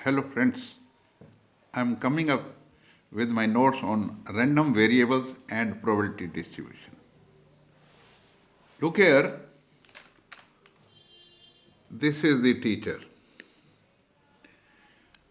Hello friends, I'm coming up with my notes on random variables and probability distribution. Look here, this is the teacher.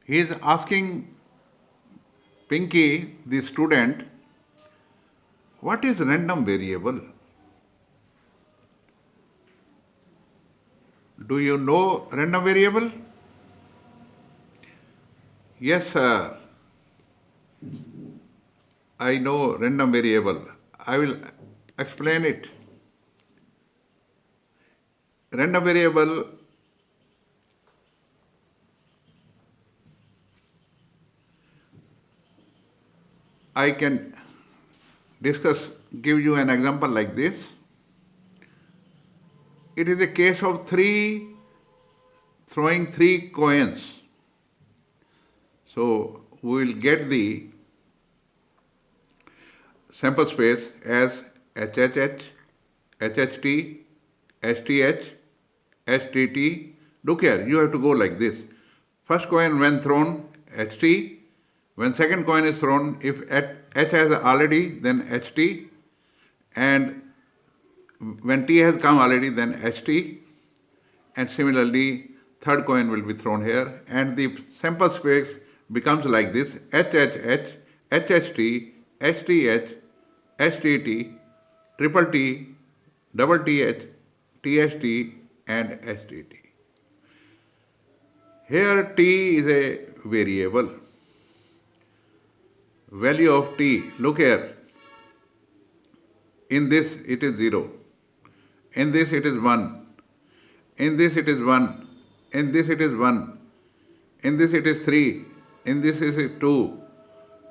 He is asking Pinky, the student, what is random variable? Do you know random variable? Yes, sir. I know random variable. I will explain it. Random variable I can give you an example like this. It is a case of throwing three coins. So we will get the sample space as HHH, HHT, STH, STT. Look here, you have to go like this. First coin when thrown, HT. When second coin is thrown, if H has already, then HT. And when T has come already, then HT. And similarly, third coin will be thrown here. And the sample space becomes like this: HHH, HHT, HTH, STT, triple T, double TH, TST, and STT. Here T is a variable. Value of T, look here. In this it is 0. In this it is 1. In this it is 1. In this it is 1. In this it is 3. In this is 2.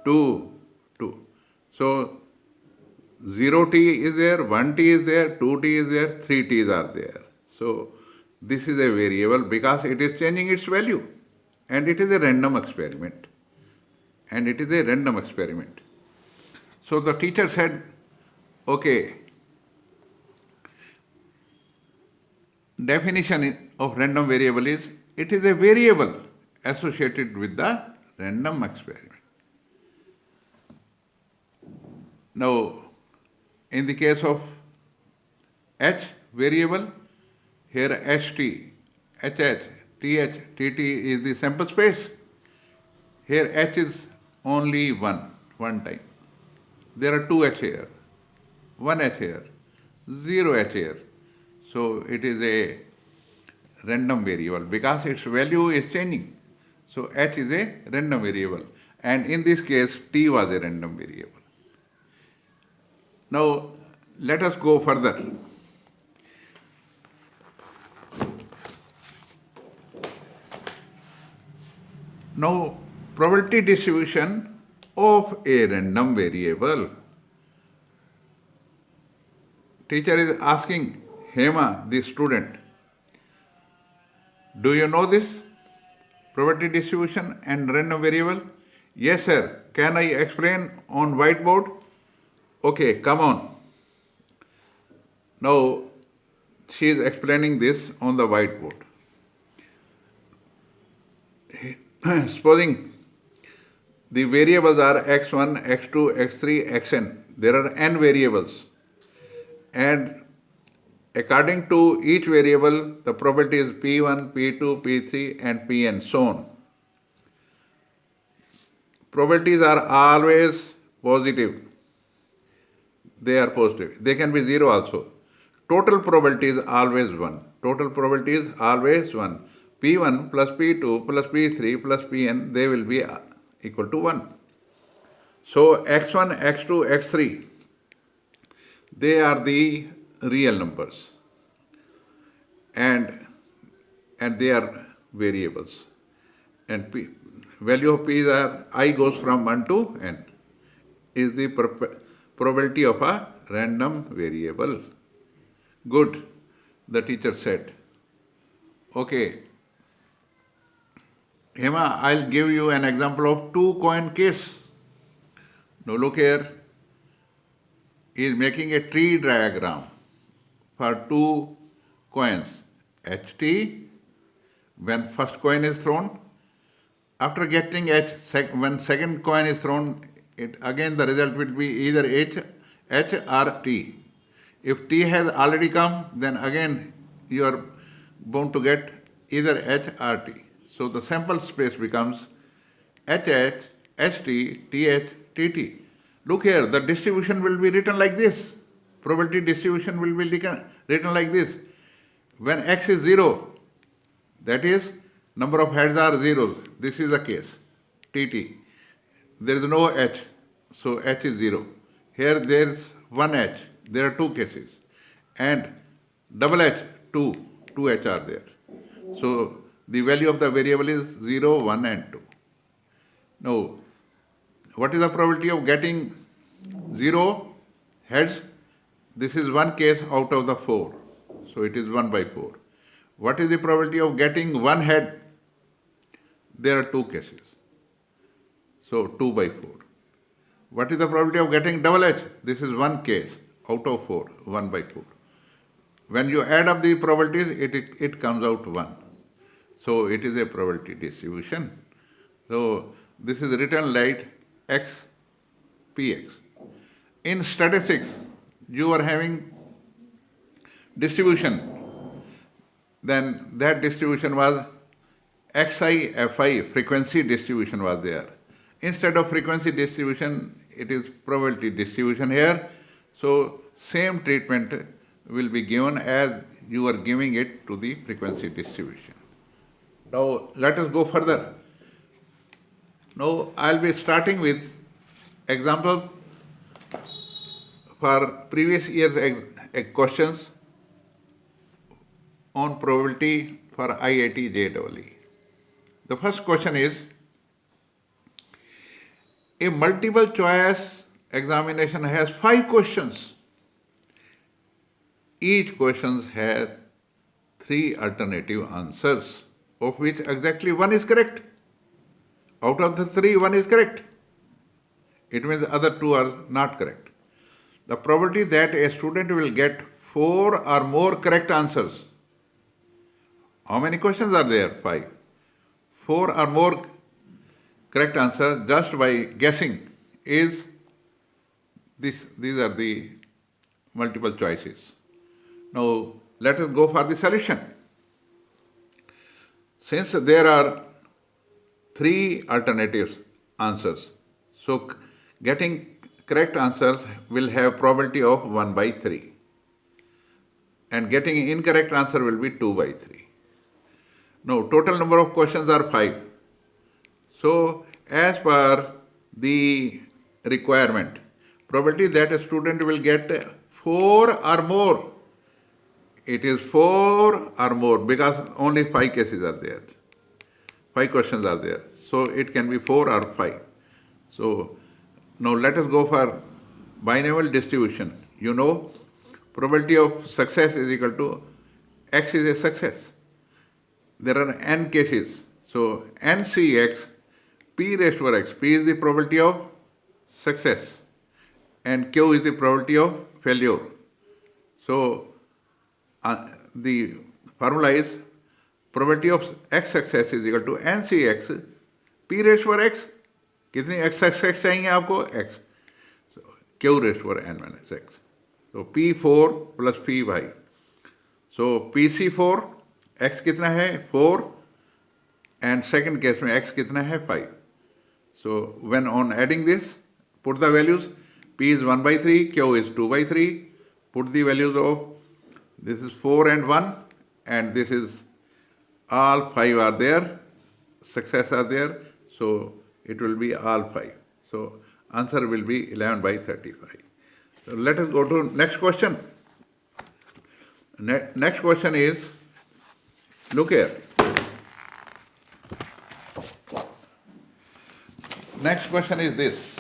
2. 2. So 0t is there, 1t is there, 2t is there, 3t's are there. So this is a variable because it is changing its value and it is a random experiment. So the teacher said, okay, definition of random variable is, it is a variable associated with the random experiment. Now, in the case of H variable, here HT, HH, TH, TT is the sample space. Here H is only one time. There are two H here, one H here, zero H here. So it is a random variable because its value is changing. So H is a random variable. And in this case, T was a random variable. Now, let us go further. Now, probability distribution of a random variable. Teacher is asking Hema, the student, do you know this probability distribution and random variable? Yes, sir. Can I explain on whiteboard? Okay, come on. Now, she is explaining this on the whiteboard. Supposing the variables are x1, x2, x3, xn. There are n variables. And according to each variable, the probability is P1, P2, P3, and Pn, so on. Probabilities are always positive. They are positive. They can be 0 also. Total probability is always 1. Total probability is always 1. P1 plus P2 plus P3 plus Pn, they will be equal to 1. So x1, x2, x3, they are the real numbers. And they are variables. And value of P is I goes from 1 to n. Is the probability of a random variable. Good, the teacher said. Okay, Hema, I'll give you an example of two coin case. Now look here, he is making a tree diagram for two coins. HT, when first coin is thrown, After getting H, when second coin is thrown, it again the result will be either H or T. If T has already come, then again you are bound to get either H or T. So the sample space becomes HH, HT, TH, TT. Look here, the distribution will be written like this. Probability distribution will be written like this. When X is 0, that is, number of heads are zeros. This is the case, TT. There is no H, so H is 0. Here there is one H, there are two cases. And double H, 2 H are there. So the value of the variable is 0, 1 and 2. Now, what is the probability of getting 0 heads? This is one case out of the 4. So it is 1 by 4. What is the probability of getting one head? There are two cases. So 2 by 4. What is the probability of getting double H? This is one case out of 4, 1 by 4. When you add up the probabilities, it comes out 1. So it is a probability distribution. So this is written like X, Px. In statistics, you are having distribution. Then that distribution was Xi, Fi, frequency distribution was there. Instead of frequency distribution, it is probability distribution here. So same treatment will be given as you are giving it to the frequency distribution. Now let us go further. Now I'll be starting with example for previous year's questions on probability for IIT JEE. The first question is, a multiple choice examination has 5 questions. Each question has 3 alternative answers, of which exactly 1 is correct. Out of the 3, 1 is correct. It means the other 2 are not correct. The probability that a student will get 4 or more correct answers. How many questions are there? 5. 4 or more correct answers just by guessing is this. These are the multiple choices. Now let us go for the solution. Since there are 3 alternative answers, so getting correct answers will have probability of 1 by 3. And getting incorrect answer will be 2 by 3. Now, total number of questions are 5. So, as per the requirement, probability that a student will get 4 or more, it is 4 or more because only 5 cases are there. 5 questions are there. So, it can be 4 or 5. So, now let us go for binomial distribution. You know, probability of success is equal to X is a success. There are n cases. So NCX, P raised to X. P is the probability of success and Q is the probability of failure. So the formula is probability of X success is equal to NCX, P raised to X. कितनी X success चाहिए आपको? X. So Q raised to N minus X. So P4 plus P5. So PC4, X कितना है? 4 and second case में X कितना है? 5. So when on adding this, put the values. P is 1 by 3, Q is 2 by 3. Put the values of, this is 4 and 1 and this is all 5 are there. Success are there. So it will be all 5. So answer will be 11 by 35. So let us go to next question. Next question is, look here. Next question is this.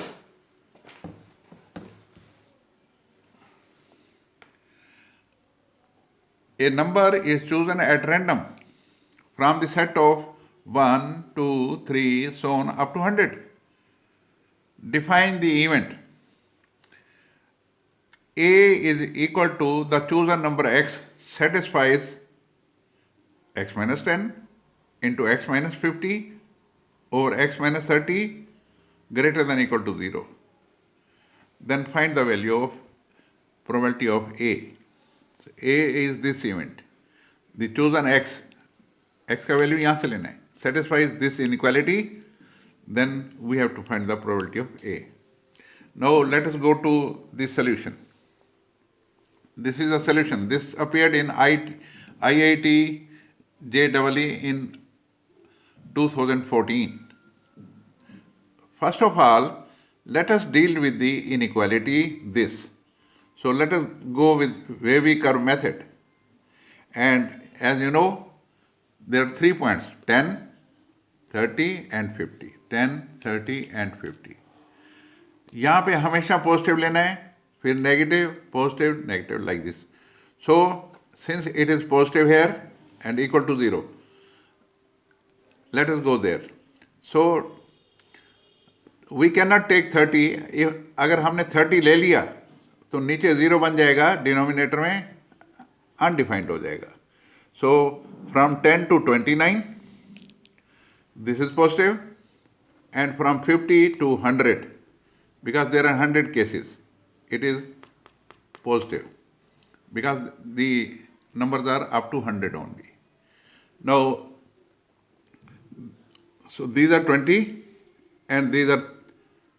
A number is chosen at random from the set of 1, 2, 3, so on up to 100. Define the event. A is equal to the chosen number X satisfies X minus 10 into X minus 50 over x minus 30 greater than or equal to 0. Then find the value of probability of A. So A is this event. The chosen x का value यहाँ से लेना है. Satisfies this inequality, then we have to find the probability of A. Now let us go to the solution. This is a solution. This appeared in IIT JEE in 2014. First of all, let us deal with the inequality this. So let us go with wavy curve method. And as you know, there are 3 points, 10, 30 and 50. 10, 30 and 50. यहाँ पे हमेशा positive लेना है, फिर negative, positive, negative, like this. So since it is positive here and equal to 0, let us go there. So we cannot take 30. अगर हमने 30 ले लिया तो नीचे 0 बन जाएगा, डिनोमिनेटर में undefined हो जाएगा. So from 10 to 29, this is positive, and from 50 to 100, because there are 100 cases, it is positive, because the numbers are up to 100 only. Now, so these are 20 and these are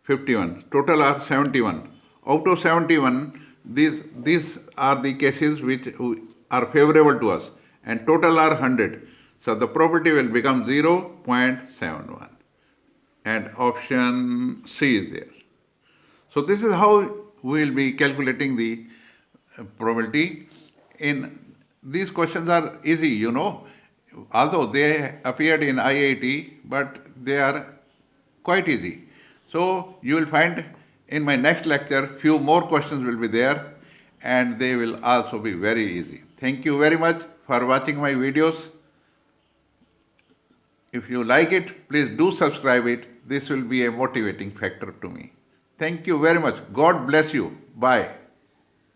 51. Total are 71. Out of 71, these are the cases which are favorable to us, and total are 100. So the probability will become 0.71. And option C is there. So this is how we will be calculating the probability. In these questions are easy, you know, although they appeared in IIT, but they are quite easy. So you will find in my next lecture few more questions will be there, and they will also be very easy. Thank you very much for watching my videos. If you like it, please do subscribe it. This will be a motivating factor to me. Thank you very much. God bless you. Bye.